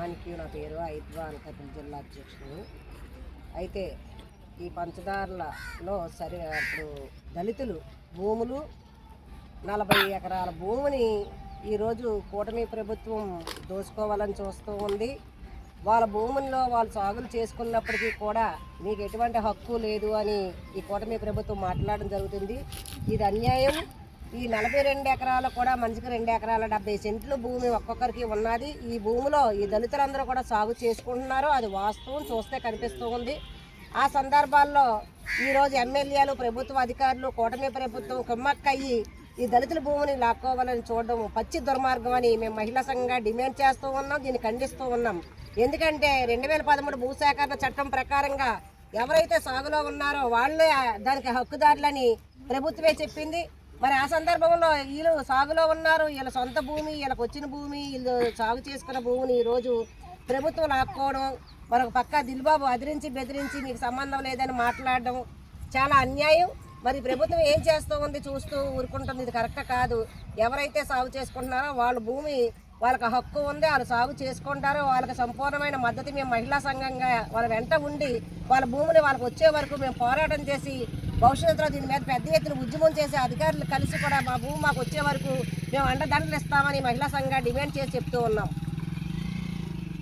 మాణిక్యం నా పేరు. ఐద్వా అనకాపల్లి జిల్లా అధ్యక్షుడు. అయితే ఈ పంచదారులలో ఇప్పుడు దళితులు భూములు 40 ఎకరాల భూమిని ఈరోజు కూటమి ప్రభుత్వం దోచుకోవాలని చూస్తూ ఉంది. వాళ్ళ భూముల్లో వాళ్ళు సాగులు చేసుకున్నప్పటికీ కూడా మీకు ఎటువంటి హక్కు లేదు అని ఈ కూటమి ప్రభుత్వం మాట్లాడడం జరుగుతుంది. ఇది అన్యాయం. ఈ 42 ఎకరాలు కూడా మనిషికి 2 ఎకరాల 70 సెంట్లు భూమి ఒక్కొక్కరికి ఉన్నది. ఈ భూమిలో ఈ దళితులందరూ కూడా సాగు చేసుకుంటున్నారు. అది వాస్తవం చూస్తే కనిపిస్తూ ఉంది. ఆ సందర్భాల్లో ఈరోజు ఎమ్మెల్యేలు, ప్రభుత్వ అధికారులు, కూటమి ప్రభుత్వం కుమ్మక్కయ్యి ఈ దళితుల భూమిని లాక్కోవాలని చూడడం పచ్చి దుర్మార్గం అని మేము మహిళా సంఘంగా డిమాండ్ చేస్తూ ఉన్నాం. దీన్ని ఖండిస్తూ ఉన్నాం. ఎందుకంటే 2013 భూసేకరణ చట్టం ప్రకారంగా ఎవరైతే సాగులో ఉన్నారో వాళ్ళే దానికి హక్కుదారులని ప్రభుత్వమే చెప్పింది. మరి ఆ సందర్భంలో వీళ్ళు సాగులో ఉన్నారు, వీళ్ళ సొంత భూమి, వీళ్ళకి వచ్చిన భూమి, వీళ్ళు సాగు చేసుకున్న భూమిని ఈరోజు ప్రభుత్వం లాక్కోవడం, మరొక పక్క దిల్బాబు అదిరించి బెదిరించి మీకు సంబంధం లేదని మాట్లాడడం చాలా అన్యాయం. మరి ప్రభుత్వం ఏం చేస్తూ ఉంది చూస్తూ ఊరుకుంటుంది. ఇది కరెక్ట్ కాదు. ఎవరైతే సాగు చేసుకుంటున్నారో వాళ్ళ భూమి వాళ్ళకి హక్కు ఉంది, వాళ్ళు సాగు చేసుకుంటారో వాళ్ళకి సంపూర్ణమైన మద్దతు మేము మహిళా సంఘంగా వాళ్ళ వెంట ఉండి వాళ్ళ భూమిని వాళ్ళకి వచ్చే వరకు మేము పోరాటం చేసి భవిష్యత్తులో దీని మీద పెద్ద ఎత్తున ఉద్యమం చేసి అధికారులు కలిసి కూడా మా భూమి మాకు వచ్చే వరకు మేము అండదండలు ఇస్తామని మహిళా సంఘంగా డిమాండ్ చేసి చెప్తూ ఉన్నాం.